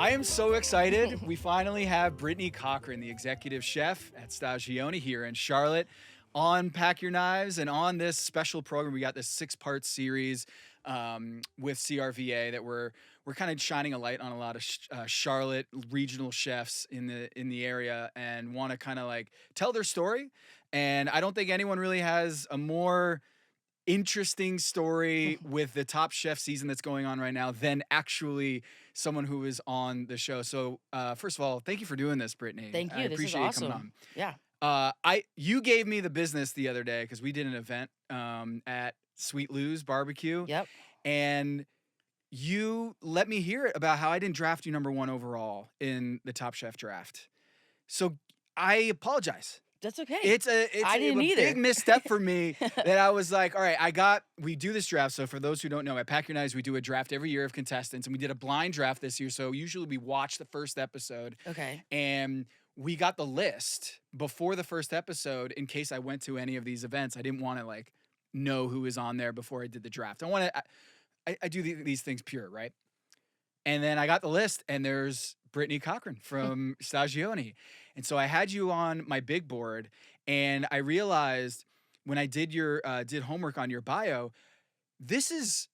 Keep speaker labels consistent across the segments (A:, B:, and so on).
A: I am so excited. We finally have Brittany Cochran, the executive chef at Stagioni here in Charlotte, on Pack Your Knives. And on this special program, we got this 6-part series with CRVA that we're kind of shining a light on a lot of Charlotte regional chefs in the area and want to kind of like tell their story. And I don't think anyone really has a more interesting story with the Top Chef season that's going on right now than actually someone who is on the show. So first of all, thank you for doing this, Brittany.
B: Thank
A: I
B: you. This is
A: appreciate you coming
B: awesome.
A: on.
B: Yeah.
A: You gave me the business the other day because we did an event at Sweet Lou's Barbecue,
B: Yep.
A: and you let me hear it about how I didn't draft you number 1 overall in the Top Chef draft. So I apologize.
B: That's okay.
A: It's a
B: didn't either.
A: big misstep for me that I was like, all right, we do this draft. So for those who don't know, at Pack Your Knives, we do a draft every year of contestants, and we did a blind draft this year. So usually we watch the first episode.
B: Okay.
A: And we got the list before the first episode in case I went to any of these events. I didn't want to like know who was on there before I did the draft. I do these things pure, right? And then I got the list, and there's Brittany Cochran from Stagioni. And so I had you on my big board, and I realized when I did did homework on your bio, this is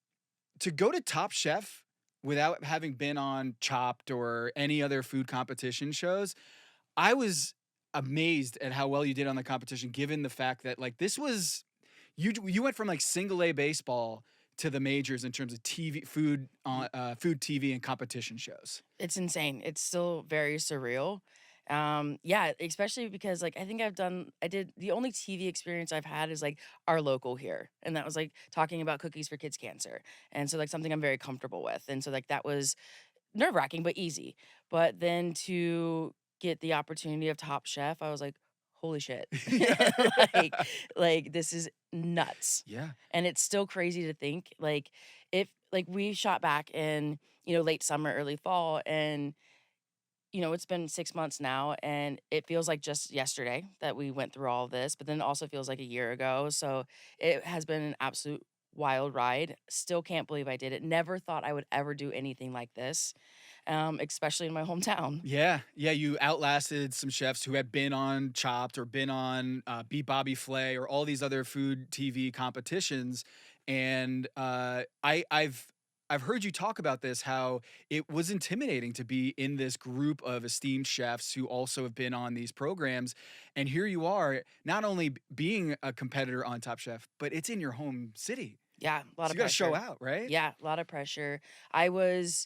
A: to go to Top Chef without having been on Chopped or any other food competition shows. I was amazed at how well you did on the competition, given the fact that like this was you went from like single A baseball to the majors in terms of TV, food TV and competition shows.
B: It's insane. It's still very surreal. Yeah, especially because like I did the only TV experience I've had is like our local here. And that was like talking about cookies for kids cancer. And so like something I'm very comfortable with. And so like that was nerve-wracking but easy. But then to get the opportunity of Top Chef, I was like, holy shit. like this is nuts.
A: Yeah.
B: And it's still crazy to think like if like we shot back in, late summer, early fall, and it's been 6 months now, and it feels like just yesterday that we went through all of this, but then it also feels like a year ago. So it has been an absolute wild ride. Still can't believe I did it. Never thought I would ever do anything like this, especially in my hometown.
A: Yeah. You outlasted some chefs who had been on Chopped or been on Beat Bobby Flay or all these other food TV competitions, and I've heard you talk about this, how it was intimidating to be in this group of esteemed chefs who also have been on these programs. And here you are, not only being a competitor on Top Chef, but it's in your home city.
B: Yeah, a lot
A: So
B: of
A: you got to
B: pressure.
A: show out, right?
B: Yeah, a lot of pressure. I was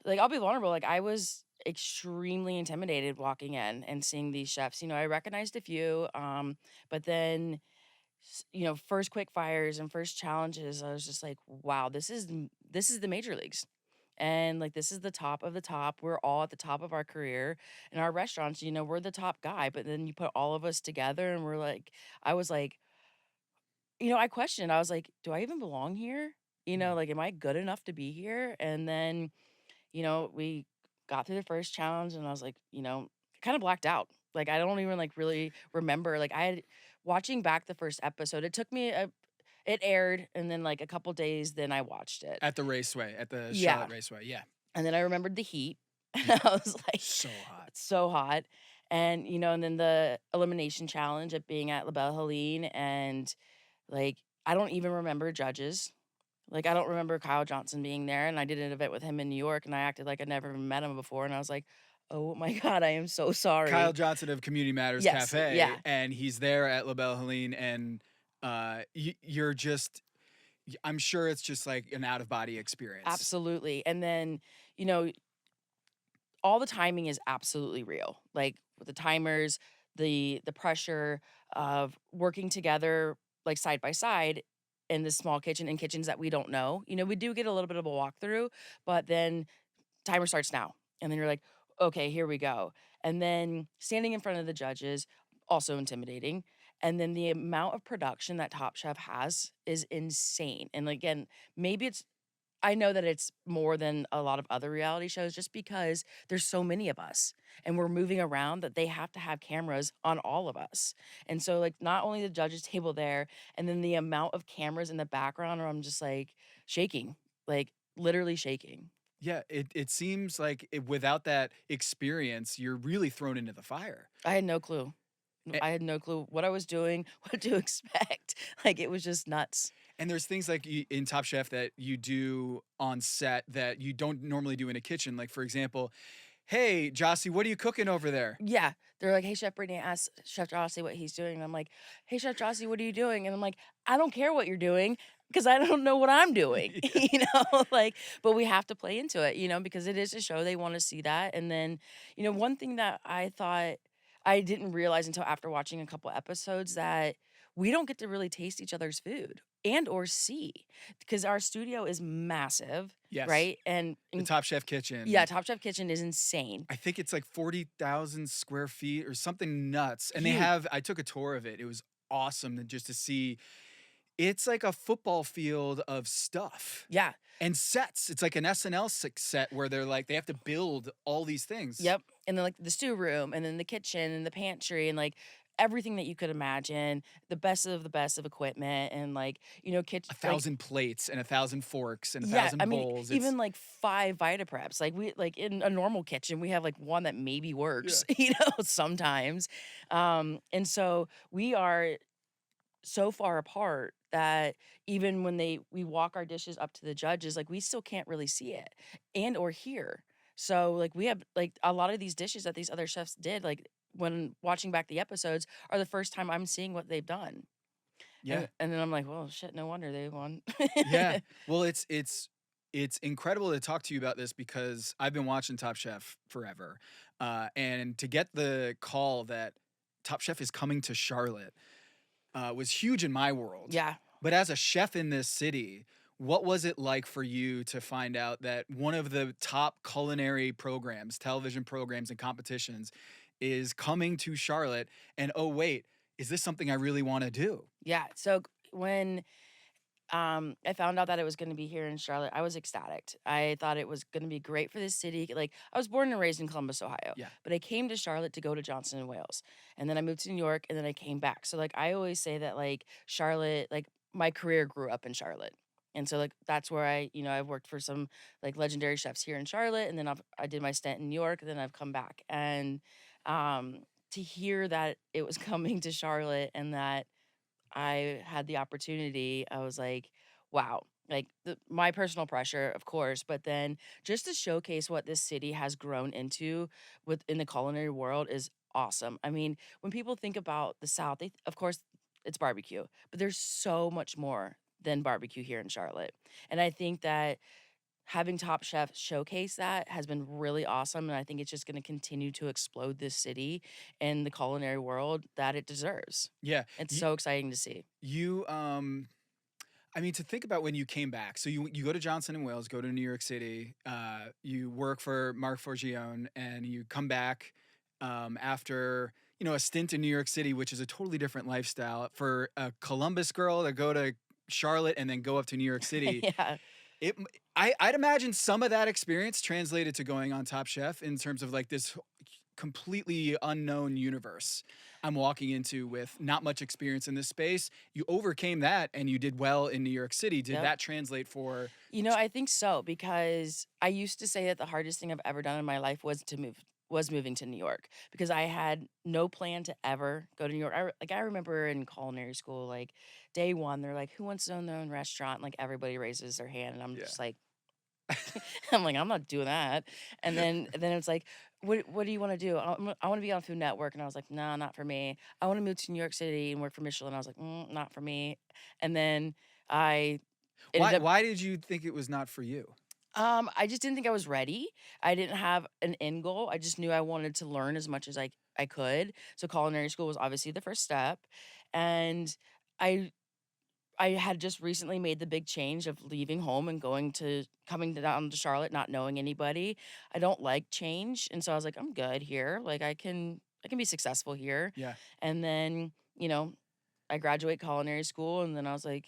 B: like, I'll be vulnerable. Like, I was extremely intimidated walking in and seeing these chefs. I recognized a few, but then, first quick fires and first challenges, I was just like, wow, this is the major leagues. And like, this is the top of the top. We're all at the top of our career in our restaurants. We're the top guy, but then you put all of us together and we're like, I was like, I questioned. I was like, do I even belong here? Like, am I good enough to be here? And then, we got through the first challenge and I was like, kind of blacked out. Like, I don't even like really remember. Like, watching back the first episode, it took me it aired, and then like a couple days, then I watched it.
A: At the raceway, at the
B: Yeah.
A: Charlotte Raceway. Yeah.
B: And then I remembered the heat. And I was like,
A: So hot.
B: it's so hot. And, and then the elimination challenge of being at La Belle Helene. And like, I don't even remember judges. Like, I don't remember Kyle Johnson being there. And I did an event with him in New York, and I acted like I'd never even met him before. And I was like, oh my God, I am so sorry.
A: Kyle Johnson of Community Matters
B: Yes,
A: Cafe.
B: yeah.
A: And he's there at La Belle Helene, and you're just, I'm sure it's just like an out-of-body experience.
B: Absolutely. And then, all the timing is absolutely real. Like with the timers, the pressure of working together, like side by side in this small kitchen, in kitchens that we don't know. We do get a little bit of a walkthrough, but then timer starts now. And then you're like, okay, here we go. And then standing in front of the judges, also intimidating. And then the amount of production that Top Chef has is insane. And again, I know that it's more than a lot of other reality shows just because there's so many of us and we're moving around that they have to have cameras on all of us. And so like not only the judges table there, and then the amount of cameras in the background, where I'm just like shaking, like literally shaking.
A: Yeah, it seems like without that experience, you're really thrown into the fire.
B: I had no clue. I had no clue what I was doing, what to expect. Like, it was just nuts.
A: And there's things like in Top Chef that you do on set that you don't normally do in a kitchen. Like, for example, hey, Jossie, what are you cooking over there?
B: Yeah. They're like, "Hey, Chef Brittany asked Chef Jossie what he's doing." And I'm like, "Hey, Chef Jossie, what are you doing?" And I'm like, "I don't care what you're doing because I don't know what I'm doing."
A: Yeah.
B: Like, but we have to play into it, because it is a show. They want to see that. And then, one thing that I thought I didn't realize until after watching a couple episodes that we don't get to really taste each other's food and or see because our studio is massive,
A: Yes.
B: right? And,
A: The Top Chef kitchen.
B: yeah, Top Chef Kitchen is insane.
A: I think it's like 40,000 square feet or something nuts. And
B: Huge.
A: I took a tour of it. It was awesome just to see. It's like a football field of stuff
B: Yeah.
A: and sets. It's like an SNL set where they have to build all these things.
B: Yep. And then like the stew room and then the kitchen and the pantry and like everything that you could imagine, the best of equipment and like, kitchen
A: A thousand plates and 1,000 forks and a
B: yeah, I
A: thousand
B: mean,
A: bowls.
B: even like 5 Vita Preps. Like we like in a normal kitchen, we have like one that maybe works,
A: Yeah.
B: sometimes. And so we are so far apart that even when we walk our dishes up to the judges, like we still can't really see it and or hear. So like we have like a lot of these dishes that these other chefs did, like when watching back the episodes, are the first time I'm seeing what they've done.
A: Yeah.
B: And then I'm like, well, shit, no wonder they won.
A: Yeah. Well, it's incredible to talk to you about this because I've been watching Top Chef forever. And to get the call that Top Chef is coming to Charlotte was huge in my world.
B: Yeah.
A: But as a chef in this city, what was it like for you to find out that one of the top culinary programs, television programs, and competitions is coming to Charlotte? And oh, wait, is this something I really want to do?
B: Yeah. So when I found out that it was gonna be here in Charlotte, I was ecstatic. I thought it was gonna be great for this city. Like, I was born and raised in Columbus, Ohio,
A: Yeah.
B: but I came to Charlotte to go to Johnson and Wales, and then I moved to New York, and then I came back. So, like, I always say that, like, Charlotte, like, my career grew up in Charlotte, and so, like, that's where I've worked for some, like, legendary chefs here in Charlotte, and then I did my stint in New York, and then I've come back, and, to hear that it was coming to Charlotte and that I had the opportunity, I was like, wow. Like my personal pressure, of course, but then just to showcase what this city has grown into within the culinary world is awesome. I mean, when people think about the South, of course, it's barbecue, but there's so much more than barbecue here in Charlotte. And I think that having Top Chef showcase that has been really awesome. And I think it's just going to continue to explode this city and the culinary world that it deserves.
A: Yeah.
B: It's so exciting to see.
A: You I mean, to think about when you came back. So you go to Johnson and Wales, go to New York City, you work for Mark Forgione, and you come back after a stint in New York City, which is a totally different lifestyle for a Columbus girl to go to Charlotte and then go up to New York City.
B: Yeah.
A: It I'd imagine some of that experience translated to going on Top Chef in terms of like this completely unknown universe I'm walking into with not much experience in this space. You overcame that and you did well in New York City. Did
B: Yep.
A: that translate for
B: I think so because I used to say that the hardest thing I've ever done in my life was moving to New York because I had no plan to ever go to New York. I remember in culinary school, like day one, they're like, "Who wants to own their own restaurant?" And, like everybody raises their hand, and I'm
A: yeah.
B: just like, I'm like, I'm not doing that. And then it's like, what do you want to do? I want to be on Food Network, and I was like, no, not for me. I want to move to New York City and work for Michelin. I was like, not for me. And then I ended up
A: Why did you think it was not for you?
B: I just didn't think I was ready. I didn't have an end goal. I just knew I wanted to learn as much as I could. So culinary school was obviously the first step. And I I had just recently made the big change of leaving home and coming down to Charlotte, not knowing anybody. I don't like change, and so I was like, I'm good here. Like I can be successful here.
A: Yeah.
B: And then, I graduate culinary school, and then I was like,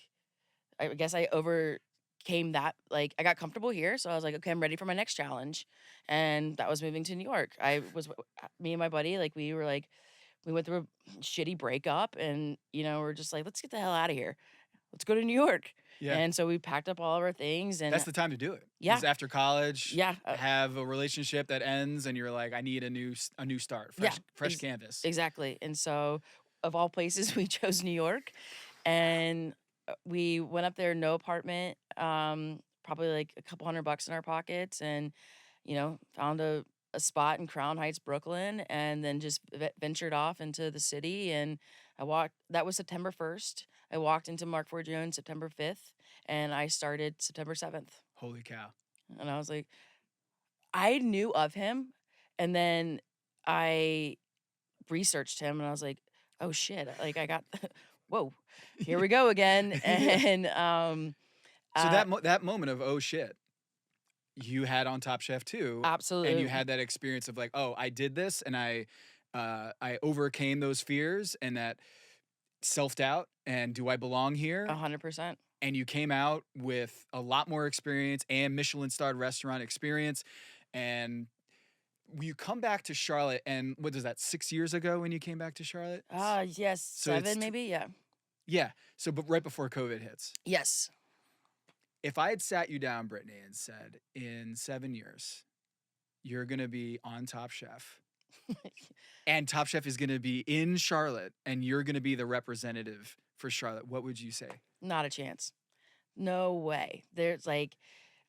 B: I guess I overcame that. Like I got comfortable here, so I was like, okay, I'm ready for my next challenge, and that was moving to New York. Me and my buddy, like we went through a shitty breakup, and we're just like, let's get the hell out of here. Let's go to New York.
A: Yeah.
B: And so we packed up all of our things and
A: That's the time to do it.
B: yeah,
A: Is after college,
B: yeah,
A: have a relationship that ends, and you're like, I need a new start,
B: yeah,
A: fresh canvas.
B: exactly. And so, of all places, we chose New York, and we went up there, no apartment, probably like a couple $100 in our pockets, and found a spot in Crown Heights, Brooklyn, and then just ventured off into the city. And I walked. That was September 1st. I walked into Mark Ford Jones September 5th, and I started September 7th.
A: Holy cow.
B: And I was like, I knew of him, and then I researched him, and I was like, oh shit, like I got, whoa, here we go again.
A: Yeah.
B: And
A: So
B: uh,
A: that moment of oh shit, you had on Top Chef too, and you
B: absolutely,
A: had that experience of like, oh, I did this, and I overcame those fears and that self doubt, and do I belong here?
B: 100%.
A: And you came out with a lot more experience and Michelin starred restaurant experience, and you come back to Charlotte, and what is that, 6 years ago when you came back to Charlotte?
B: Yes,
A: So it's
B: 7 maybe, yeah,
A: yeah. So, but right before COVID hits.
B: yes.
A: If I had sat you down, Brittany, and said, in 7 years, you're gonna be on Top Chef, and Top Chef is gonna be in Charlotte, and you're gonna be the representative for Charlotte, what would you say?
B: Not a chance. No way. There's like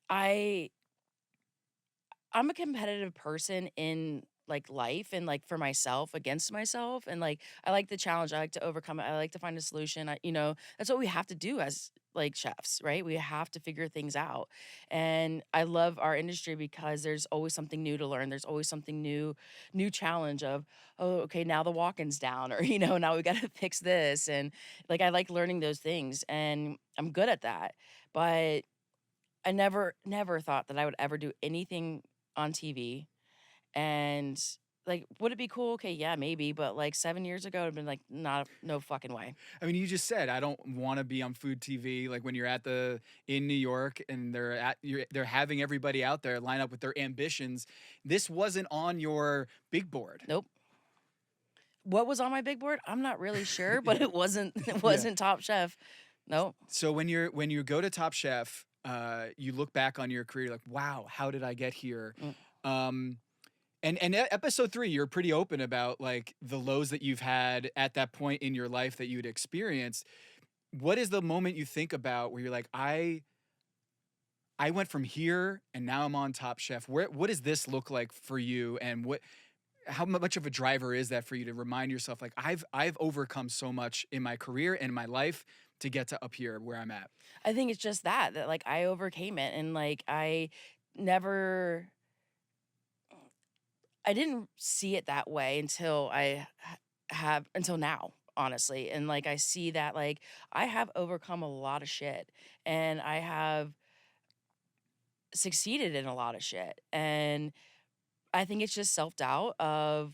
B: I I'm a competitive person in like life and like for myself against myself, and like I like the challenge. I like to overcome it. I like to find a solution. That's what we have to do as like chefs, right? We have to figure things out. And I love our industry because there's always something new to learn. There's always something new challenge of, oh, okay, now the walk-in's down, or now we got to fix this. And like I like learning those things, and I'm good at that. But I never thought that I would ever do anything on TV. And like, would it be cool? Okay, yeah, maybe. But like 7 years ago, it'd been like, not, no fucking way.
A: I mean, you just said I don't want to be on food TV. Like when you're in New York, and they're having everybody out there line up with their ambitions. This wasn't on your big board.
B: Nope. What was on my big board? I'm not really sure, but it wasn't. It
A: Yeah.
B: wasn't Top Chef. Nope.
A: So when you go to Top Chef, you look back on your career like, wow, how did I get here?
B: Mm.
A: Um, and episode 3, you're pretty open about like the lows that you've had at that point in your life that you'd experienced. What is the moment you think about where you're like, I went from here and now I'm on Top Chef? What does this look like for you? And how much of a driver is that for you to remind yourself like I've overcome so much in my career and my life to get to up here where I'm at?
B: I think it's just that like I overcame it, and like never, I didn't see it that way until until now, honestly. And like I see that like I have overcome a lot of shit, and I have succeeded in a lot of shit. And I think it's just self-doubt of,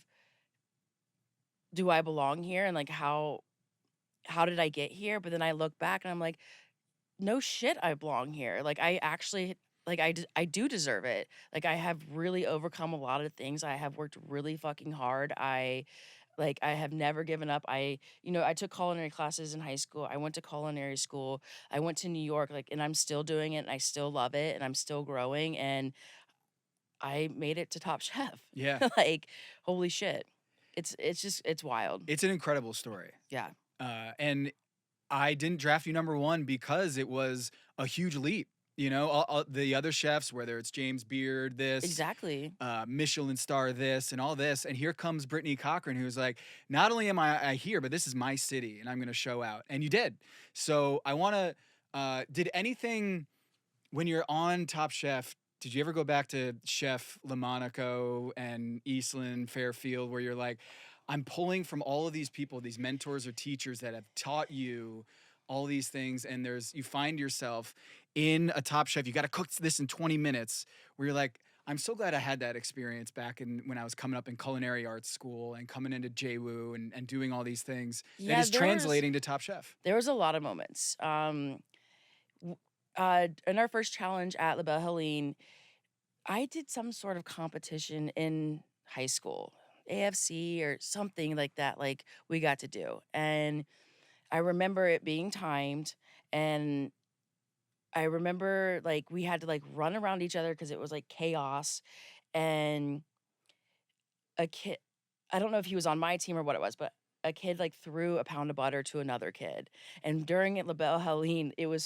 B: do I belong here, and like how did I get here? But then I look back and I'm like, no shit, I belong here. Like I actually, like I do deserve it. Like I have really overcome a lot of things. I have worked really fucking hard. I have never given up. I took culinary classes in high school. I went to culinary school. I went to New York, like, and I'm still doing it, and I still love it, and I'm still growing, and I made it to Top Chef.
A: Yeah.
B: Like, holy shit. It's wild.
A: It's an incredible story.
B: Yeah.
A: And I didn't draft you number 1 because it was a huge leap. All the other chefs, whether it's James Beard,
B: Exactly.
A: Michelin star, this and all this, and here comes Brittany Cochran, who's like, not only am I here, but this is my city, and I'm going to show out. And you did. So I want to. Did anything when you're on Top Chef? Did you ever go back to Chef LaMonaco and Eastland Fairfield, where you're like, I'm pulling from all of these people, these mentors or teachers that have taught you all these things, and you find yourself in a Top Chef. You got to cook this in 20 minutes, where you're like, I'm so glad I had that experience back when I was coming up in culinary arts school and coming into JWU and doing all these things.
B: Yeah,
A: that is translating to Top Chef.
B: There was a lot of moments. In our first challenge at La Belle Helene, I did some sort of competition in high school, AFC or something like that, like we got to do. And I remember it being timed, and I remember like we had to like run around each other because it was like chaos. And a kid, I don't know if he was on my team or what it was, but a kid like threw a pound of butter to another kid. And during it, La Belle Helene, it was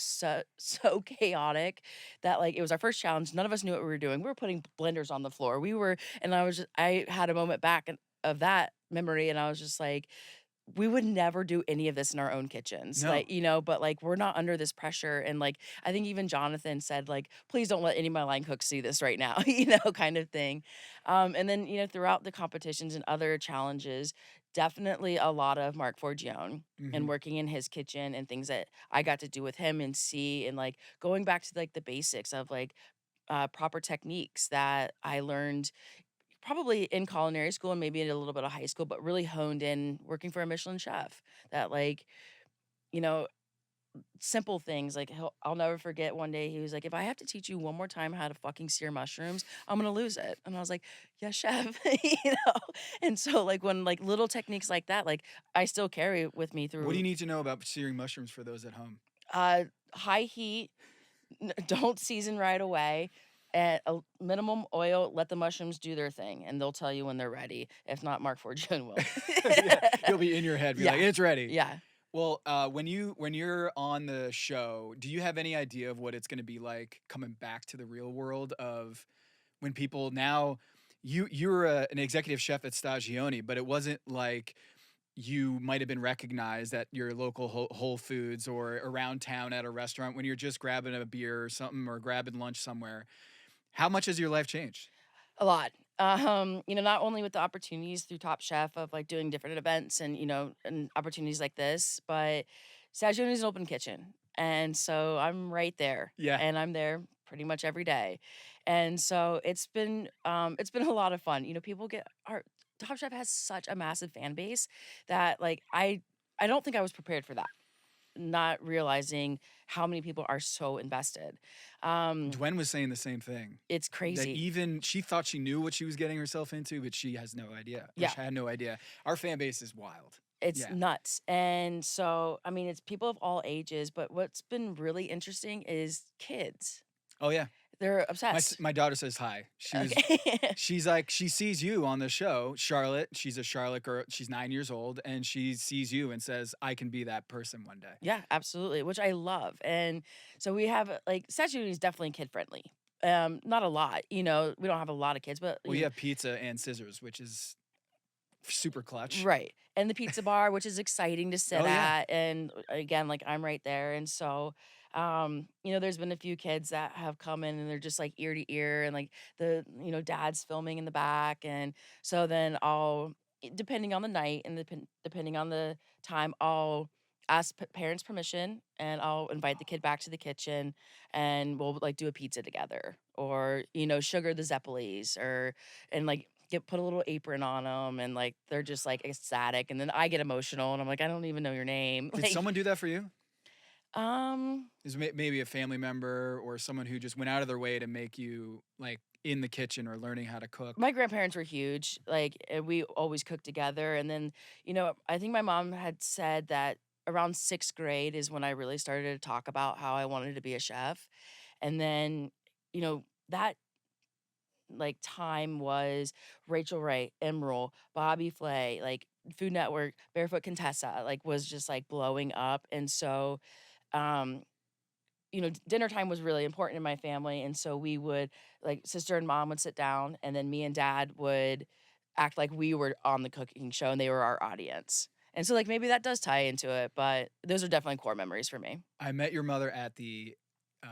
B: so chaotic that like it was our first challenge. None of us knew what we were doing. We were putting blenders on the floor. And I had a moment back of that memory, and I was just like, we would never do any of this in our own kitchens.
A: No.
B: Like, but like we're not under this pressure. And like I think even Jonathan said, like, please don't let any of my line cooks see this right now, kind of thing. And then, throughout the competitions and other challenges, definitely a lot of Mark Forgione and working in his kitchen and things that I got to do with him and see, and like going back to like the basics of like proper techniques that I learned probably in culinary school and maybe in a little bit of high school, but really honed in working for a Michelin chef. That like, you know, simple things like I'll never forget one day he was like, if I have to teach you one more time how to fucking sear mushrooms, I'm gonna lose it. And I was like, yeah, chef, And so like when like little techniques like that, like I still carry with me
A: What do
B: through
A: you need to know about searing mushrooms for those at home?
B: high heat, don't season right away. At a minimum oil, let the mushrooms do their thing, and they'll tell you when they're ready. If not, Mark Fortune will.
A: Yeah, he'll be in your head. Be like,
B: Yeah,
A: it's ready.
B: yeah.
A: Well, when you're on the show, do you have any idea of what it's going to be like coming back to the real world of when people now you're an executive chef at Stagioni, but it wasn't like you might have been recognized at your local Whole Foods or around town at a restaurant when you're just grabbing a beer or something or grabbing lunch somewhere. How much has your life changed?
B: A lot. Not only with the opportunities through Top Chef of like doing different events and and opportunities like this, but Stagioni is an open kitchen, and so I'm right there,
A: Yeah.
B: and I'm there pretty much every day, and so it's been a lot of fun. People get our Top Chef has such a massive fan base that like I don't think I was prepared for that, not realizing how many people are so invested.
A: Gwen was saying the same thing.
B: It's
A: That
B: crazy.
A: even she thought she knew what she was getting herself into, but she has no idea. Or
B: Yeah.
A: she had no idea. Our fan base is wild.
B: It's
A: Yeah.
B: nuts. And so, I mean, it's people of all ages, but what's been really interesting is kids.
A: Oh yeah.
B: They're obsessed.
A: My daughter says hi.
B: Okay.
A: She's like, she sees you on the show, Charlotte. She's a Charlotte girl. She's 9 years old, and she sees you and says, "I can be that person one day."
B: Yeah, absolutely, which I love. And so we have like Stagioni is definitely kid friendly. Not a lot, we don't have a lot of kids, but
A: Well, you have pizza and scissors, which is super clutch.
B: right. And the pizza bar, which is exciting to sit
A: Oh yeah.
B: at. And again, like I'm right there. And so, there's been a few kids that have come in and they're just like ear to ear and like dad's filming in the back. And so then depending on the night and depending on the time, I'll ask parents permission and I'll invite the kid back to the kitchen and we'll like do a pizza together or, sugar the Zeppelis and like put a little apron on them and like they're just like ecstatic and then I get emotional and I'm like I don't even know your name.
A: Did
B: Like
A: someone do that for you?
B: um
A: Is maybe a family member or someone who just went out of their way to make you like in the kitchen or learning how to cook?
B: my grandparents were huge, like and we always cooked together. And then I think my mom had said that around 6th grade is when I really started to talk about how I wanted to be a chef. And then that like time was Rachel Ray, Emerald, Bobby Flay, like Food Network, Barefoot Contessa, like was just like blowing up. And so, um, dinner time was really important in my family. And so we would like sister and mom would sit down and then me and dad would act like we were on the cooking show and they were our audience. And so like maybe that does tie into it, but those are definitely core memories for me.
A: I met your mother at the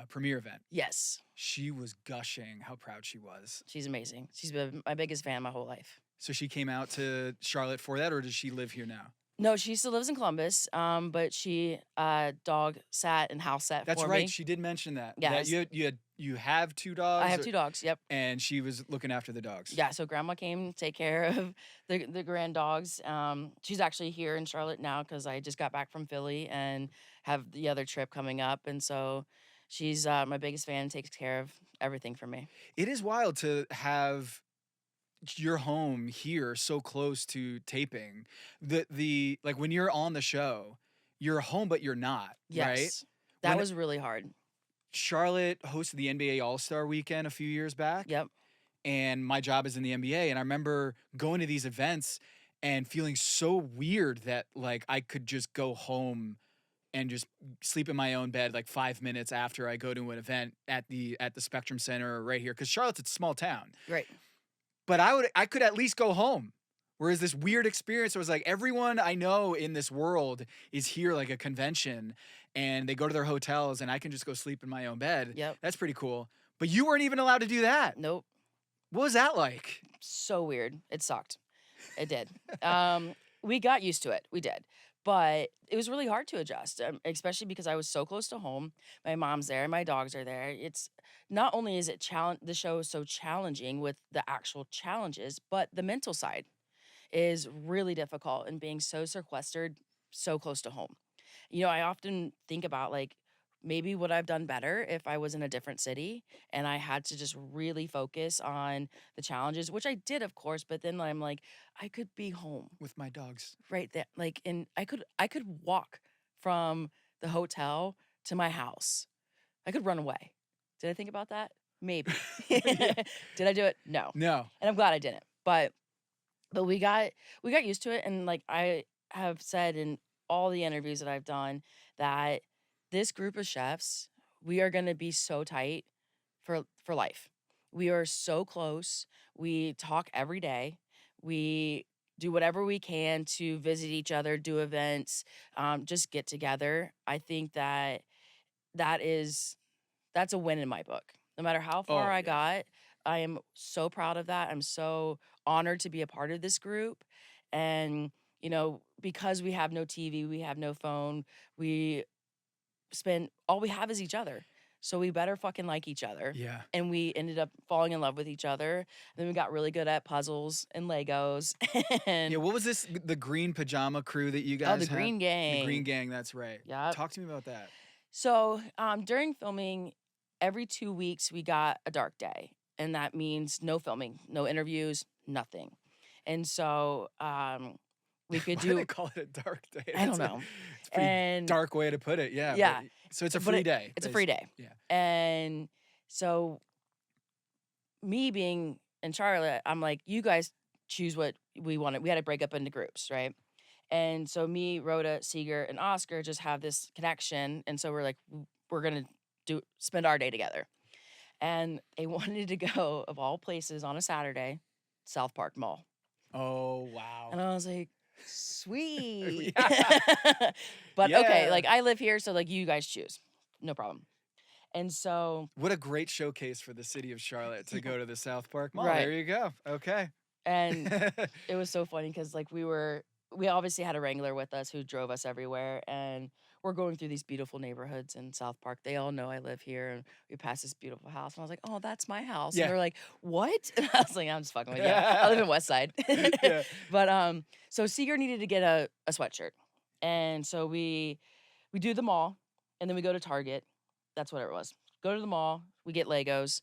A: premiere event.
B: Yes.
A: She was gushing how proud she was.
B: She's amazing. She's been my biggest fan my whole life.
A: So she came out to Charlotte for that, or does she live here now?
B: No, she still lives in Columbus, but she dog sat and house sat
A: That's
B: for
A: right.
B: me.
A: She did mention that.
B: Yes.
A: That you have 2 dogs.
B: I have 2 dogs. Yep.
A: And she was looking after the dogs.
B: Yeah. So grandma came to take care of the grand dogs. She's actually here in Charlotte now because I just got back from Philly and have the other trip coming up, and so she's my biggest fan. Takes care of everything for me.
A: It is wild to have your home here so close to taping. The like when you're on the show, you're home but you're not, right?
B: Yes. That
A: When
B: was really hard.
A: Charlotte hosted the NBA All-Star Weekend a few years back.
B: Yep.
A: And my job is in the NBA. And I remember going to these events and feeling so weird that like I could just go home and just sleep in my own bed like 5 minutes after I go to an event at the Spectrum Center right here, because Charlotte's a small town.
B: Right.
A: But I could at least go home. Whereas this weird experience was like everyone I know in this world is here like a convention, and they go to their hotels and I can just go sleep in my own bed.
B: Yep.
A: That's pretty cool. But you weren't even allowed to do that.
B: Nope.
A: What was that like?
B: So weird. It sucked. It did. We got used to it. We did. But it was really hard to adjust, especially because I was so close to home. My mom's there, my dogs are there. It's not only is it the show is so challenging with the actual challenges, but the mental side is really difficult, and being so sequestered, so close to home. I often think about like maybe would I've done better if I was in a different city and I had to just really focus on the challenges, which I did, of course, but then I'm like, I could be home
A: With my dogs.
B: right there. Like, and I could walk from the hotel to my house. I could run away. Did I think about that? Maybe. Did I do it? No.
A: No.
B: And I'm glad I didn't. But we got used to it, and like I have said in all the interviews that I've done that this group of chefs, we are going to be so tight for life. We are so close. We talk every day. We do whatever we can to visit each other, do events, just get together. I think that's a win in my book. No matter how far I got, I am so proud of that. I'm so honored to be a part of this group. And, because we have no TV, we have no phone, all we have is each other. So we better fucking like each other.
A: Yeah.
B: And we ended up falling in love with each other. And then we got really good at puzzles and Legos. And
A: Yeah, what was this? The green pajama crew that you guys
B: oh, the
A: had?
B: Green Gang.
A: The Green Gang, that's right.
B: Yep.
A: Talk to me about that.
B: So during filming, every 2 weeks we got a dark day. And that means no filming, no interviews, nothing. And so we could
A: Why
B: do.
A: do they call it a dark day?
B: I don't know.
A: It's a pretty dark way to put it. Yeah.
B: Yeah.
A: So it's a free day.
B: It's a free day.
A: Yeah.
B: And so me being in Charlotte, I'm like, you guys choose what we wanted. We had to break up into groups, right? And so me, Rhoda, Seeger, and Oscar just have this connection. And so we're like, we're going to spend our day together. And they wanted to go, of all places, on a Saturday, South Park Mall.
A: Oh, wow.
B: And I was like, sweet.
A: Yeah.
B: But okay,
A: Yeah.
B: like I live here, so like you guys choose. No problem. And so
A: What a great showcase for the city of Charlotte to go to the South Park Mall.
B: Right.
A: There you go. Okay.
B: and it was so funny because like we obviously had a Wrangler with us who drove us everywhere, and we're going through these beautiful neighborhoods in South Park. They all know I live here, and we passed this beautiful house, and I was like, oh, that's my house.
A: Yeah.
B: And they're like, what? And I was like, I'm just fucking with you. I live in West Side.
A: Yeah.
B: But so Seeger needed to get a sweatshirt, and so we do the mall, and then we go to Target. That's what it was. Go to the mall, we get Legos,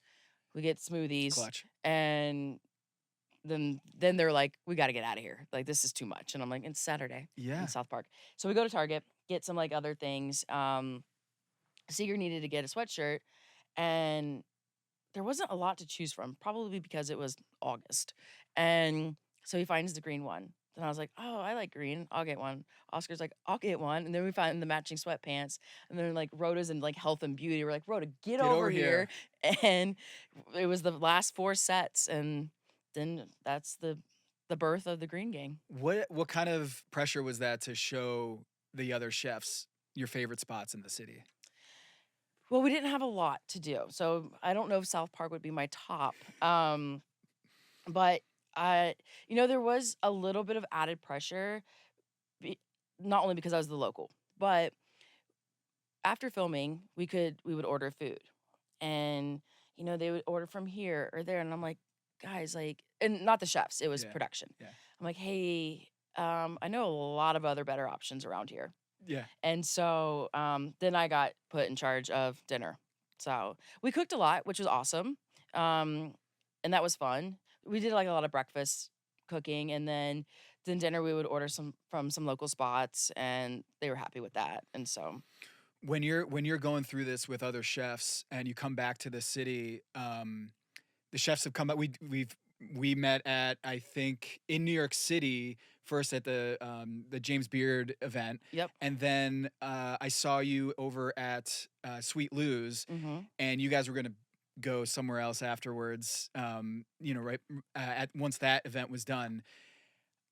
B: we get smoothies,
A: Clutch.
B: and then they're like, we got to get out of here. Like, this is too much. And I'm like, it's Saturday
A: Yeah.
B: in South Park. So we go to Target, get some like other things. Seeger needed to get a sweatshirt, and there wasn't a lot to choose from, probably because it was August. And so he finds the green one. And I was like, oh, I like green. I'll get one. Oscar's like, I'll get one. And then we find the matching sweatpants. And then like Rhoda's in like health and beauty. We're like, Rhoda, get over here. And it was the last 4 sets. And then that's the birth of the Green Gang.
A: What kind of pressure was that to show the other chefs your favorite spots in the city?
B: Well, we didn't have a lot to do. So I don't know if South Park would be my top. But there was a little bit of added pressure, not only because I was the local, but after filming, we would order food, and they would order from here or there, and I'm like, guys, like, and not the chefs, it was production.
A: Yeah.
B: I'm like, hey, I know a lot of other better options around here.
A: Yeah.
B: And so then I got put in charge of dinner. So we cooked a lot, which was awesome, and that was fun. We did like a lot of breakfast cooking, and then dinner we would order from some local spots, and they were happy with that. And so
A: when you're going through this with other chefs and you come back to the city, the chefs have come up. We met at, I think, in New York City first at the James Beard event,
B: Yep.
A: and then I saw you over at Sweet Lou's,
B: Mm-hmm.
A: and you guys were gonna go somewhere else afterwards. Right at once that event was done.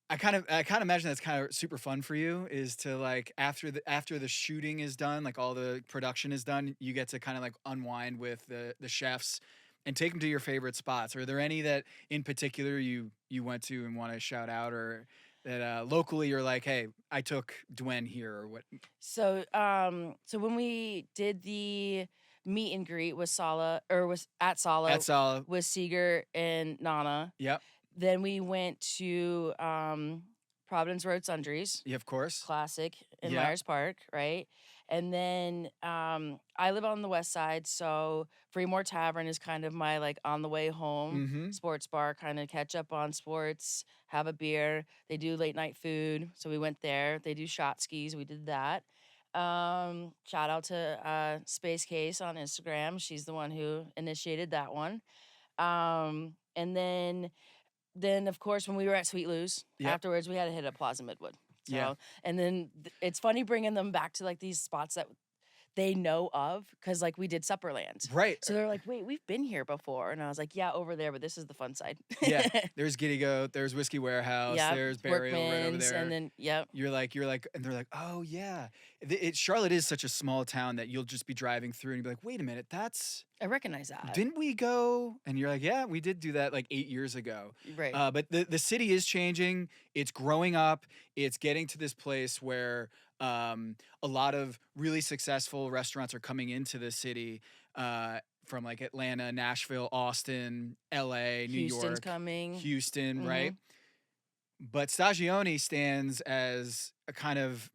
A: I kind of imagine that's kind of super fun for you, is to like after the shooting is done, like all the production is done, you get to kind of like unwind with the chefs and take them to your favorite spots. Are there any that in particular you went to and want to shout out, or that locally you're like, hey, I took Dwen here, or what?
B: So when we did the meet and greet with was at Sala
A: That's all.
B: with Seeger and Nana,
A: Yep.
B: then we went to Providence Road Sundries,
A: Yeah, of course.
B: classic in
A: Yeah.
B: Myers Park, right? And then I live on the west side, so Fremore Tavern is kind of my like on the way home
A: Mm-hmm.
B: sports bar, kind of catch up on sports, have a beer. They do late night food, so we went there. They do shot skis, we did that. Shout out to Space Case on Instagram. She's the one who initiated that one. And then of course when we were at Sweet Lou's
A: Yep.
B: afterwards, we had to hit up Plaza Midwood. So,
A: Yeah.
B: and then it's funny bringing them back to like these spots that they know of, because like we did Supperland.
A: Right.
B: So they're like, wait, we've been here before. And I was like, yeah, over there, but this is the fun side.
A: Yeah. There's Giddy Goat. There's Whiskey Warehouse.
B: Yep,
A: There's Burial right over
B: Workman's,
A: there.
B: and then, yep.
A: You're like, and they're like, oh yeah. Charlotte is such a small town that you'll just be driving through and you'll be like, wait a minute,
B: I recognize that.
A: didn't we go? And you're like, yeah, we did do that like 8 years ago.
B: Right.
A: But the city is changing. It's growing up. It's getting to this place where a lot of really successful restaurants are coming into the city from like Atlanta, Nashville, Austin, LA, New
B: Houston's
A: York,
B: coming.
A: Houston,
B: Mhm.
A: right? But Stagioni stands as a kind of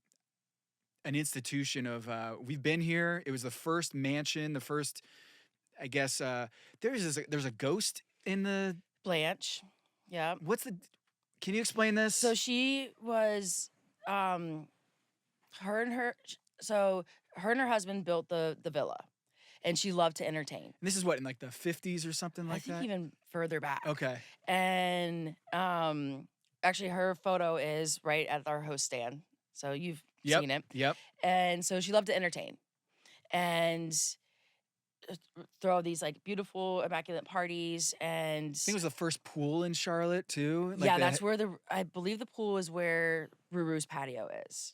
A: an institution of we've been here. It was the first mansion, the first, I guess. There's a ghost in the.
B: Blanche. Yeah.
A: What's the? Can you explain this?
B: So she was, her and her husband built the villa, and she loved to entertain.
A: And this is what, in like the 50s or something
B: I
A: like
B: think
A: that.
B: even further back.
A: Okay.
B: And actually, her photo is right at our host stand, so you've
A: Yep.
B: seen it.
A: Yep.
B: And so she loved to entertain, and throw these like beautiful, immaculate parties. And
A: I think it was the first pool in Charlotte too. Like
B: yeah, that's where I believe the pool is where Ruru's patio is.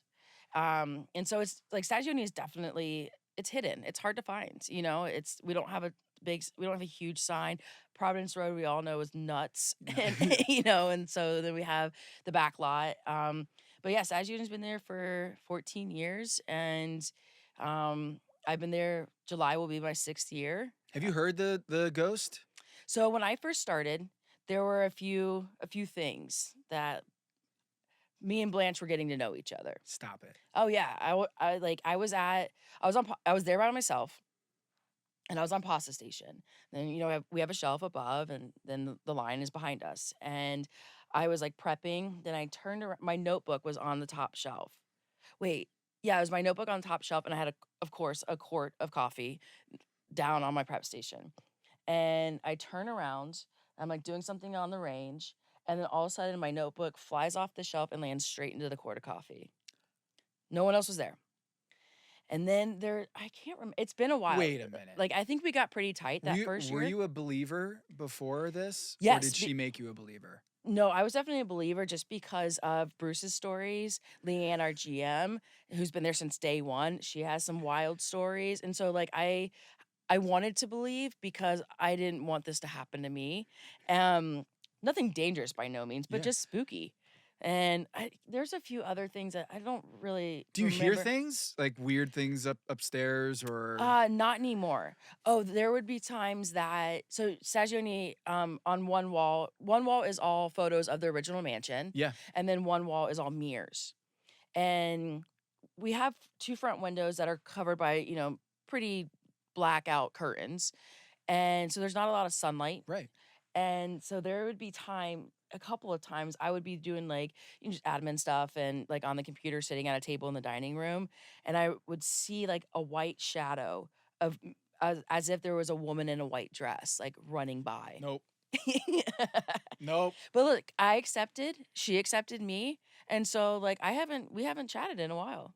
B: And so it's like Stagioni is definitely, it's hidden. It's hard to find. We don't have a huge sign. Providence Road, we all know, is nuts. And and so then we have the back lot. But yeah, Stagioni's been there for 14 years, and I've been there. July will be my 6th year.
A: Have you heard the ghost?
B: So when I first started, there were a few things that me and Blanche were getting to know each other.
A: Stop it.
B: Oh yeah, I was there by myself, and I was on pasta station. Then we have a shelf above, and then the line is behind us. And I was like prepping. Then I turned around. My notebook was on the top shelf. Wait, yeah, it was my notebook on the top shelf, and I had of course a quart of coffee down on my prep station. And I turn around. I'm like doing something on the range. And then all of a sudden, my notebook flies off the shelf and lands straight into the quart of coffee. No one else was there. And then I can't remember. It's been a while.
A: Wait a minute.
B: Like, I think we got pretty tight that first year.
A: Were you a believer before this?
B: Yes.
A: Or did she make you a believer?
B: No, I was definitely a believer just because of Bruce's stories. Leanne, our GM, who's been there since day one, she has some wild stories. And so, like, I wanted to believe because I didn't want this to happen to me. Nothing dangerous by no means, but
A: Yeah.
B: just spooky. And there's a few other things that I don't really
A: Do you hear
B: remember.
A: things like weird things upstairs or?
B: Not anymore. Oh, there would be times that Stagioni on one wall is all photos of the original mansion.
A: Yeah.
B: And then one wall is all mirrors. And we have 2 front windows that are covered by, pretty blackout curtains. And so there's not a lot of sunlight.
A: Right.
B: And so there would be time a couple of times I would be doing like just admin stuff and like on the computer sitting at a table in the dining room, and I would see like a white shadow of as if there was a woman in a white dress like running by.
A: Nope. Nope.
B: But look, I accepted, she accepted me, and so like we haven't chatted in a while.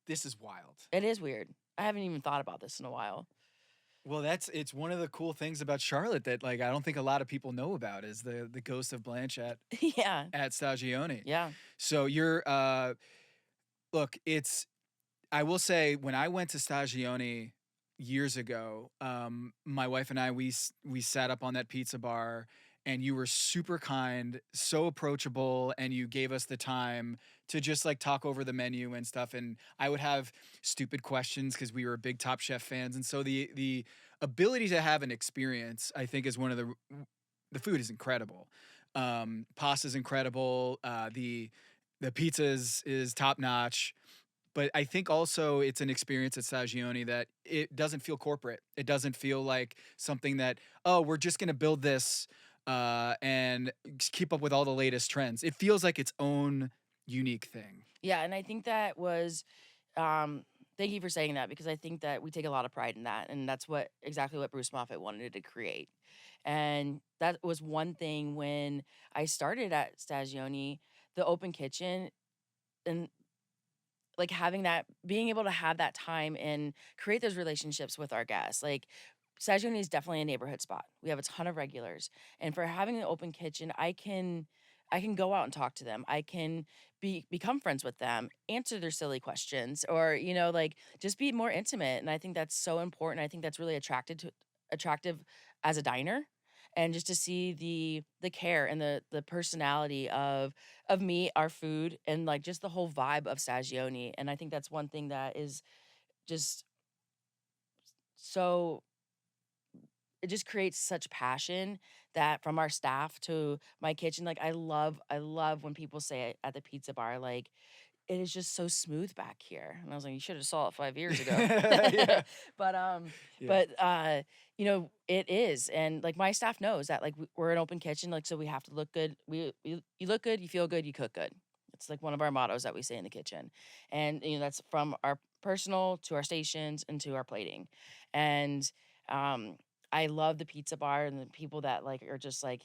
A: This is wild.
B: It is weird. I haven't even thought about this in a while.
A: Well, it's one of the cool things about Charlotte that like I don't think a lot of people know about is the ghost of Blanche
B: Yeah.
A: at Stagioni.
B: Yeah.
A: So you're look, it's I will say when I went to Stagioni years ago, my wife and I we sat up on that pizza bar and you were super kind, so approachable, and you gave us the time to just like talk over the menu and stuff. And I would have stupid questions because we were big Top Chef fans. And so the ability to have an experience, I think, is one of the food is incredible. Pasta's incredible. The pizza is top notch. But I think also it's an experience at Stagioni that it doesn't feel corporate. It doesn't feel like something that, oh, we're just going to build this and keep up with all the latest trends. It feels like its own unique thing.
B: Yeah, and I think that was thank you for saying that, because I think that we take a lot of pride in that, and that's what exactly what Bruce Moffat wanted to create. And that was one thing when I started at Stagioni, the open kitchen, and like having that, being able to have that time and create those relationships with our guests. Like Stagioni is definitely a neighborhood spot. We have a ton of regulars, and for having an open kitchen, I can go out and talk to them. I can become friends with them, answer their silly questions, or like just be more intimate. And I think that's so important. I think that's really attractive as a diner, and just to see the care and the personality of me, our food, and like just the whole vibe of Stagioni. And I think that's one thing that is just so, it just creates such passion that from our staff to my kitchen. Like I love when people say at the pizza bar, like, it is just so smooth back here. And I was like, you should have saw it 5 years ago.
A: Yeah.
B: but
A: Yeah.
B: but it is. And like my staff knows that like we're an open kitchen, like so we have to look good. You look good, you feel good, you cook good. It's like one of our mottos that we say in the kitchen. And that's from our personal to our stations and to our plating. And I love the pizza bar and the people that like are just like,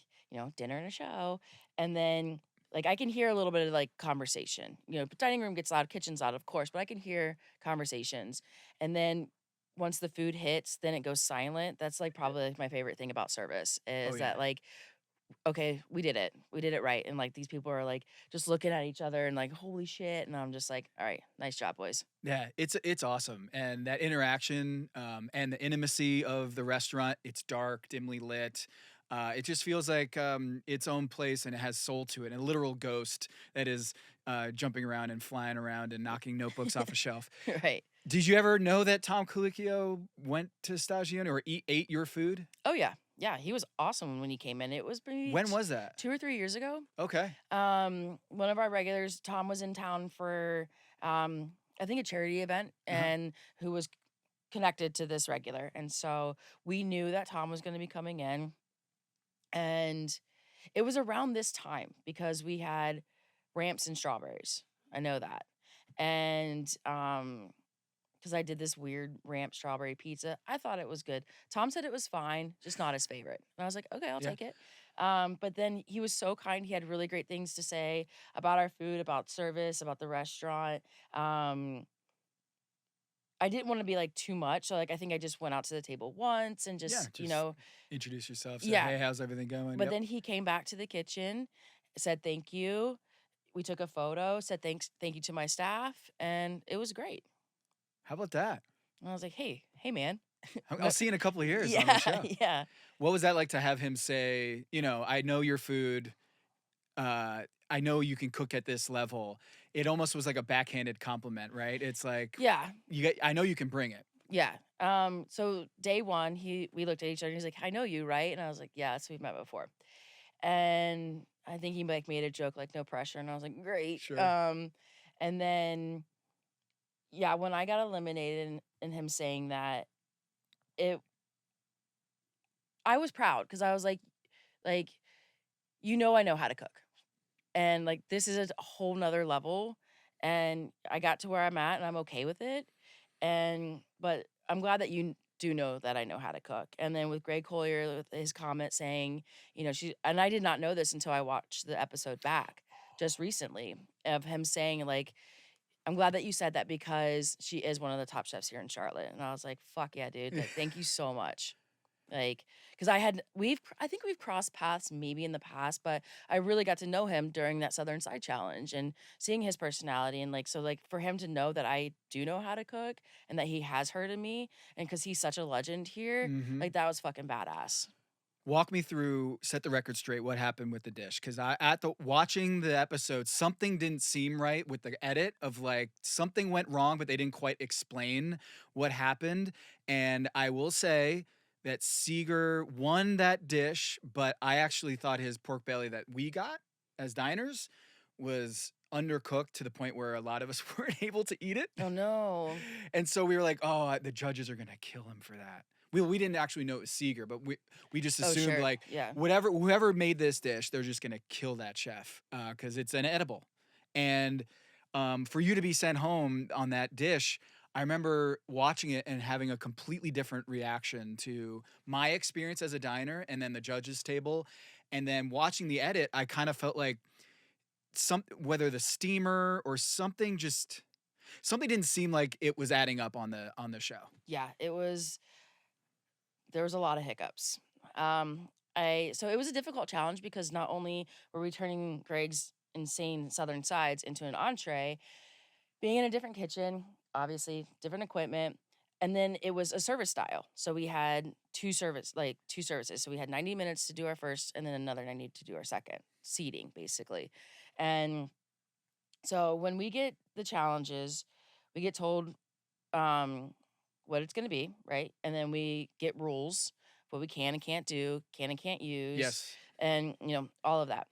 B: dinner and a show. And then like I can hear a little bit of like conversation. Dining room gets loud, kitchen's loud, of course, but I can hear conversations. And then once the food hits, then it goes silent. That's like probably like my favorite thing about service
A: Oh
B: is
A: yeah.
B: that like, okay, we did it. We did it right. And like these people are like just looking at each other and like, holy shit. And I'm just like, all right, nice job, boys.
A: Yeah, it's awesome, and that interaction and the intimacy of the restaurant. It's dark, dimly lit. It just feels like its own place, and it has soul to it. And a literal ghost that is jumping around and flying around and knocking notebooks off a shelf.
B: Right.
A: Did you ever know that Tom Colicchio went to Stagione or ate your food?
B: Oh yeah. Yeah. He was awesome when he came in. It was maybe
A: When was that?
B: 2 or 3 years ago.
A: Okay.
B: One of our regulars, Tom, was in town for I think a charity event,
A: Uh-huh.
B: and who was connected to this regular. And so we knew that Tom was going to be coming in. And it was around this time because we had ramps and strawberries. I know that. And because I did this weird ramp strawberry pizza, I thought it was good. Tom said it was fine, just not his favorite. And I was like, okay, I'll
A: Yeah.
B: take it. But then he was so kind. He had really great things to say about our food, about service, about the restaurant. I didn't want to be like too much. So like I think I just went out to the table once and
A: Yeah.
B: just,
A: Just introduce yourself. Say,
B: yeah.
A: hey, how's everything going?
B: But
A: Yep.
B: then he came back to the kitchen, said thank you. We took a photo, said thank you to my staff, and it was great.
A: How about that?
B: And I was like, hey, man.
A: I'll see you in a couple of years on the
B: Yeah,
A: show.
B: yeah.
A: What was that like to have him say, I know your food. I know you can cook at this level. It almost was like a backhanded compliment, right? It's like,
B: Yeah.
A: I know you can bring it.
B: Yeah. So day one, we looked at each other and he's like, I know you, right? And I was like, yeah, so we've met before. And I think he like made a joke like no pressure. And I was like, great.
A: Sure.
B: And then yeah, when I got eliminated and him saying that, I was proud because I was like I know how to cook. And like this is a whole nother level. And I got to where I'm at and I'm okay with it. But I'm glad that you do know that I know how to cook. And then with Greg Collier with his comment saying, and I did not know this until I watched the episode back just recently of him saying like, I'm glad that you said that because she is one of the top chefs here in Charlotte. And I was like, fuck yeah, dude. Like, thank you so much. Like, because I think we've crossed paths maybe in the past, but I really got to know him during that Southern Side Challenge and seeing his personality. And like, so like for him to know that I do know how to cook and that he has heard of me and because he's such a legend here,
A: Mm-hmm.
B: like that was fucking badass.
A: Walk me through, set the record straight. What happened with the dish? Because watching the episode, something didn't seem right with the edit of like something went wrong, but they didn't quite explain what happened. And I will say that Seeger won that dish, but I actually thought his pork belly that we got as diners was undercooked to the point where a lot of us weren't able to eat it.
B: Oh no.
A: And so we were like, oh, the judges are gonna kill him for that. We didn't actually know it was Seeger, but we just
B: Oh,
A: assumed
B: sure.
A: like
B: Yeah.
A: whoever made this dish, they're just gonna kill that chef because it's an edible. And for you to be sent home on that dish, I remember watching it and having a completely different reaction to my experience as a diner and then the judges table. And then watching the edit, I kind of felt like whether the steamer or something didn't seem like it was adding up on the show.
B: Yeah. There was a lot of hiccups. So it was a difficult challenge because not only were we turning Greg's insane southern sides into an entree, being in a different kitchen, obviously different equipment, and then it was a service style. So we had two services. So we had 90 minutes to do our first and then another 90 to do our second, seating basically. And so when we get the challenges, we get told what it's going to be, right? And then we get rules, what we can and can't do, can and can't use,
A: Yes.
B: and all of that.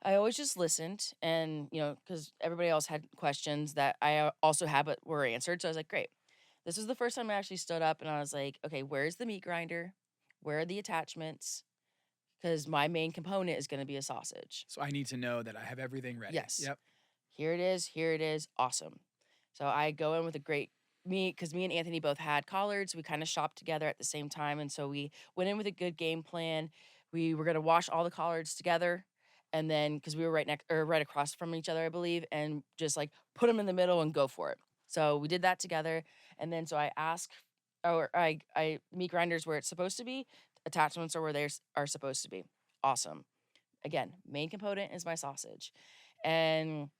B: I always just listened, and because everybody else had questions that I also had but were answered, so I was like, great. This was the first time I actually stood up, and I was like, okay, where's the meat grinder? Where are the attachments? Because my main component is going to be a sausage.
A: So I need to know that I have everything ready.
B: Yes.
A: Yep.
B: Here it is. Here it is. Awesome. So I go in with a great meat because me and Anthony both had collards. We kind of shopped together at the same time. And so we went in with a good game plan. We were going to wash all the collards together. And then, because we were right across from each other, I believe, and just like put them in the middle and go for it. So we did that together. And then, so I asked, or meat grinders where it's supposed to be, attachments are where they are supposed to be. Awesome. Again, main component is my sausage. And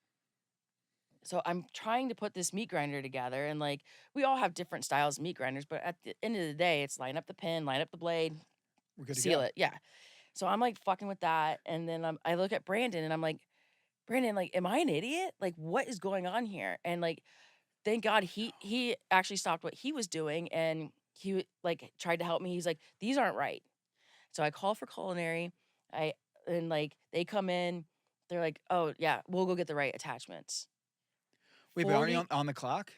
B: so I'm trying to put this meat grinder together, and like we all have different styles of meat grinders, but at the end of the day, it's line up the pin, line up the blade,
A: We're good to
B: seal
A: go.
B: it. Yeah. So I'm like fucking with that, and then I look at Brandon, and I'm like, Brandon, like, am I an idiot? Like, what is going on here? And like, thank God he actually stopped what he was doing, and he like tried to help me. He's like, these aren't right. So I call for Culinary. And like they come in, they're like, oh yeah, we'll go get the right attachments.
A: Wait, but aren't you
B: 40
A: on the clock?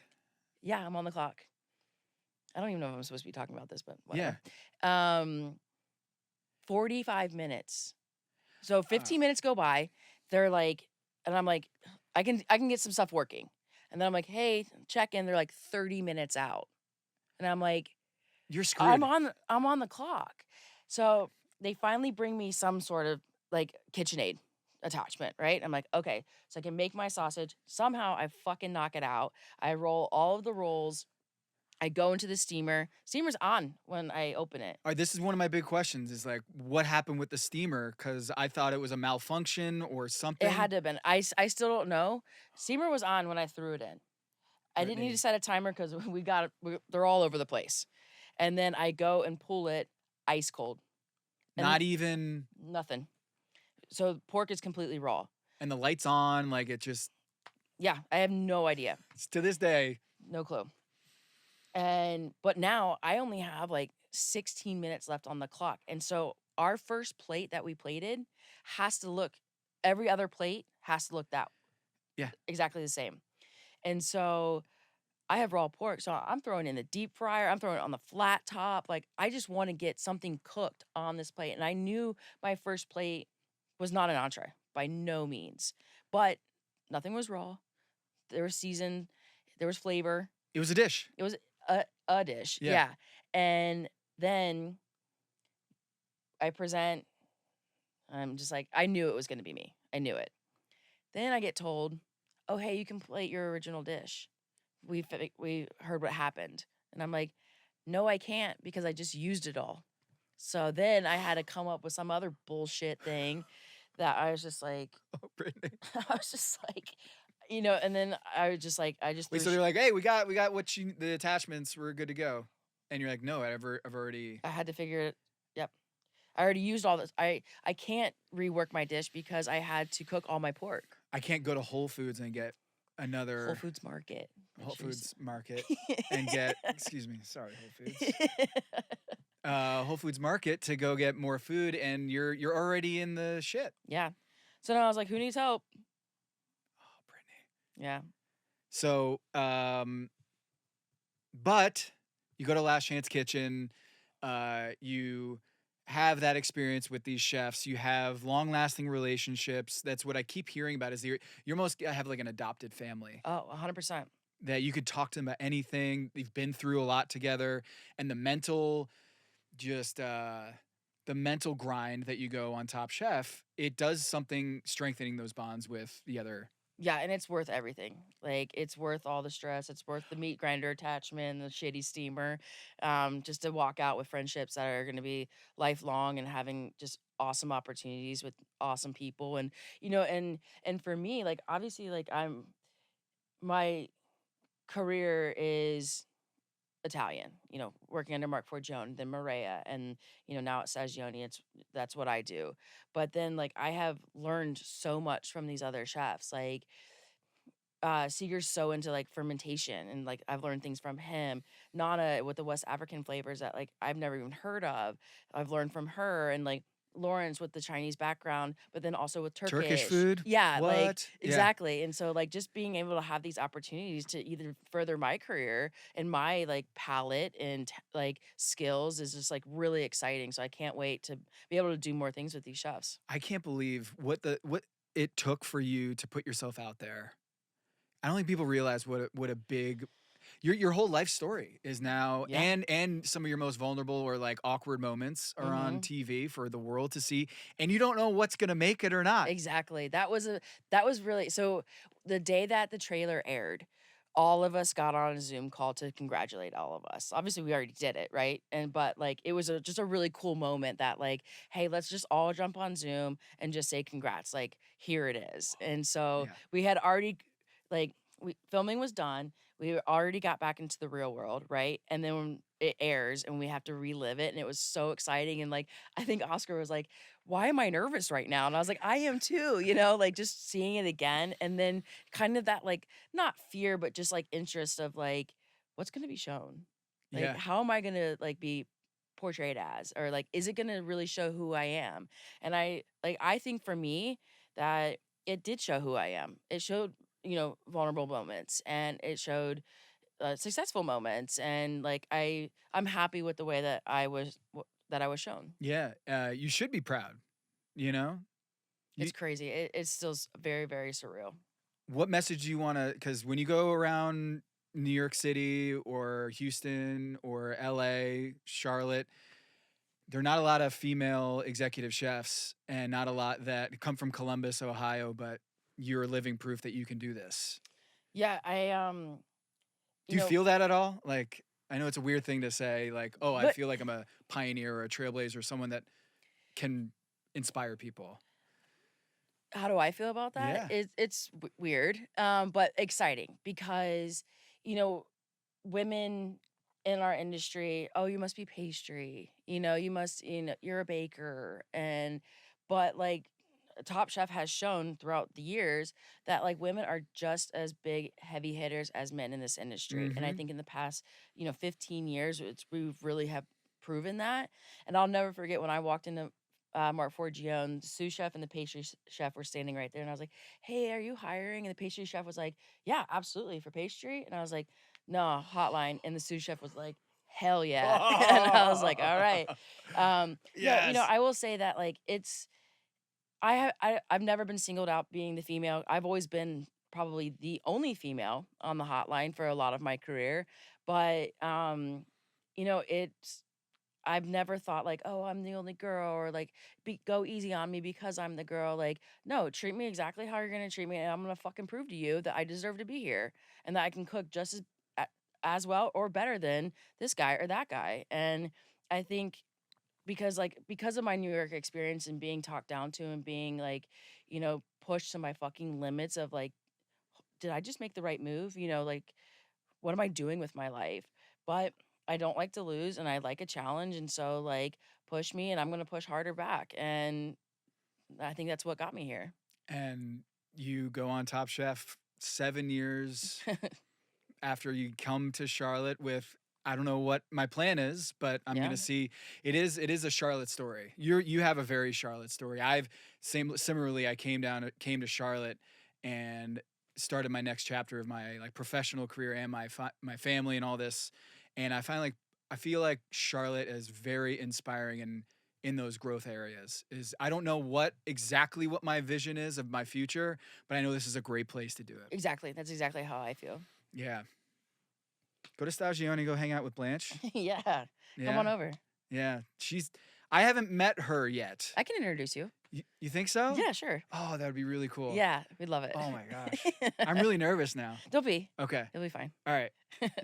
B: Yeah, I'm on the clock. I don't even know if I'm supposed to be talking about this, but
A: Yeah.
B: whatever. 45 minutes. So 15 minutes go by. They're like, and I'm like, I can get some stuff working. And then I'm like, hey, check in. They're like 30 minutes out. And I'm like,
A: You're screwed.
B: I'm on the clock. So they finally bring me some sort of like KitchenAid attachment, right? I'm like, okay, so I can make my sausage. Somehow I fucking knock it out. I roll all of the rolls. I go into the steamer. Steamer's on when I open it.
A: All right, this is one of my big questions is like, what happened with the steamer? Because I thought it was a malfunction or something.
B: It had to have been. I still don't know. Steamer was on when I threw it in. I didn't need
A: Brittany.
B: to set a timer because they're all over the place. And then I go and pull it ice cold. And
A: Not even.
B: Nothing. So pork is completely raw.
A: And the lights on, like it just.
B: Yeah, I have no idea.
A: To this day.
B: No clue. But now I only have like 16 minutes left on the clock. And so our first plate that we plated has to look, every other plate has to look exactly the same. And so I have raw pork. So I'm throwing in the deep fryer. I'm throwing it on the flat top. Like I just want to get something cooked on this plate. And I knew my first plate was not an entree by no means, but nothing was raw. There was season, there was flavor.
A: It was a dish.
B: It was a dish,
A: Yeah.
B: yeah. And then I present. I'm just like, I knew it was going to be me. I knew it. Then I get told, "Oh, hey, you can plate your original dish. We heard what happened." And I'm like, "No, I can't because I just used it all." So then I had to come up with some other bullshit thing that I was just like,
A: Oh, Brittany.
B: I was just like, and then I was just like, I just
A: Wait,
B: threw
A: so they're like, hey, we got the attachments. We're good to go. And you're like, no, I've already.
B: I had to figure it. Yep. I already used all this. I can't rework my dish because I had to cook all my pork.
A: I can't go to Whole Foods and get another
B: Whole Foods Market.
A: Whole Foods Market and get, excuse me, sorry, Whole Foods. Whole Foods Market to go get more food, and you're already in the shit.
B: Yeah. So now I was like, who needs help?
A: Oh, Brittany.
B: Yeah.
A: So, but you go to Last Chance Kitchen, you have that experience with these chefs. You have long-lasting relationships. That's what I keep hearing about. Is you're almost have like an adopted family.
B: Oh, 100%.
A: That you could talk to them about anything. They've been through a lot together, and the mental grind that you go on Top Chef, it does something strengthening those bonds with the other.
B: Yeah, and it's worth everything. Like, it's worth all the stress. It's worth the meat grinder attachment, the shitty steamer, just to walk out with friendships that are going to be lifelong and having just awesome opportunities with awesome people. And and for me, like, obviously, like, my career is Italian, working under Mark Forgione, then Maria, and now at Stagioni, that's what I do. But then, like, I have learned so much from these other chefs. Like, Seeger's so into like fermentation, and like I've learned things from him. Nana with the West African flavors that like I've never even heard of. I've learned from her, and like Lawrence with the Chinese background, but then also with
A: Turkish food?
B: Yeah, like
A: What? Yeah.
B: exactly. And so like just being able to have these opportunities to either further my career and my like palate and like skills is just like really exciting. So I can't wait to be able to do more things with these chefs.
A: I can't believe what it took for you to put yourself out there. I don't think people realize what a big your whole life story is now.
B: Yeah.
A: And some of your most vulnerable or like awkward moments are on
B: Mhm.
A: TV for the world to see, and you don't know what's gonna make it or not.
B: Exactly. That was really so the day that the trailer aired, all of us got on a Zoom call to congratulate all of us. Obviously, we already did it, right? But like it was just a really cool moment that like, hey, let's just all jump on Zoom and just say congrats. Like here it is. And so
A: Yeah.
B: we had already like filming was done. We already got back into the real world, right? And then when it airs and we have to relive it, and it was so exciting. And like I think Oscar was like, why am I nervous right now? And I was like, I am too, like just seeing it again. And then kind of that like not fear, but just like interest of like, what's gonna be shown? Like,
A: Yeah.
B: how am I gonna like be portrayed as? Or like, is it gonna really show who I am? And I think for me that it did show who I am. It showed, vulnerable moments, and it showed successful moments, and like I'm happy with the way that I was shown.
A: Yeah. You should be proud. You know?
B: It's crazy. It's still very, very surreal.
A: What message do you want to, because when you go around New York City or Houston or LA, Charlotte, there are not a lot of female executive chefs and not a lot that come from Columbus, Ohio, but you're living proof that you can do this.
B: Yeah,
A: Do you feel that at all? Like, I know it's a weird thing to say, like, oh, I
B: but
A: feel like I'm a pioneer or a trailblazer, someone that can inspire people.
B: how do I feel about that?
A: Yeah.
B: It's weird, but exciting because, women in our industry, oh, you must be pastry, you must, you're a baker, but like Top Chef has shown throughout the years that like women are just as big heavy hitters as men in this industry. And I
A: Mm-hmm.
B: think in the past, 15 years, we've really have proven that. And I'll never forget when I walked into Mark Forgione, the sous chef and the pastry chef were standing right there. And I was like, hey, are you hiring? And the pastry chef was like, yeah, absolutely, for pastry. And I was like, no, hotline. And the sous chef was like, hell yeah. And I was like, all right.
A: Yes.
B: I will say that like I've never been singled out being the female. I've always been probably the only female on the hotline for a lot of my career, but you know, it's I've never thought like, oh, I'm the only girl, or like, go easy on me because I'm the girl. Like, no, treat me exactly how you're gonna treat me, and I'm gonna fucking prove to you that I deserve to be here and that I can cook just a- as well or better than this guy or that guy. And I think because of my New York experience and being talked down to and being like, pushed to my fucking limits of like, did I just make the right move? Like, what am I doing with my life? But I don't like to lose and I like a challenge. And so, like, push me and I'm going to push harder back. And I think that's what got me here.
A: And you go on Top Chef 7 years after you come to Charlotte with, I don't know what my plan is, but I'm
B: Yeah.
A: gonna see. It is a Charlotte story. You have a very Charlotte story. Similarly, I came to Charlotte and started my next chapter of my like professional career and my family and all this. And I feel like Charlotte is very inspiring in those growth areas. I don't know exactly what my vision is of my future, but I know this is a great place to do it.
B: Exactly. That's exactly how I feel.
A: Yeah. Go to Stagioni, go hang out with Blanche.
B: Yeah. Come on over.
A: Yeah. I haven't met her yet.
B: I can introduce you.
A: You think so?
B: Yeah, sure.
A: Oh, that would be really cool.
B: Yeah, we'd love it.
A: Oh my gosh. I'm really nervous now.
B: Don't be.
A: Okay.
B: You'll be fine.
A: All right.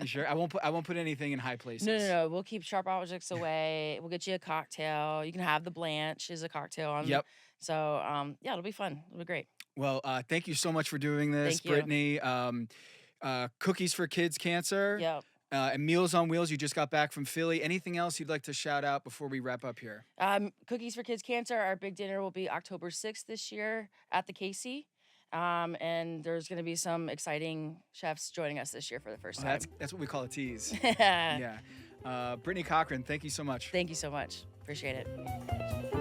A: You sure? I won't put anything in high places.
B: No. We'll keep sharp objects away. We'll get you a cocktail. You can have the Blanche as a cocktail on.
A: Yep.
B: So, yeah, it'll be fun. It'll be great.
A: Well, thank you so much for doing this,
B: Thank you.
A: Brittany. Cookies for Kids Cancer.
B: Yep.
A: And Meals on Wheels, you just got back from Philly. Anything else you'd like to shout out before we wrap up here?
B: Cookies for Kids Cancer. Our big dinner will be October 6th this year at the KC. And there's going to be some exciting chefs joining us this year for the first time.
A: That's what we call a tease. Yeah. Brittany Cochran, thank you so much.
B: Thank you so much. Appreciate it.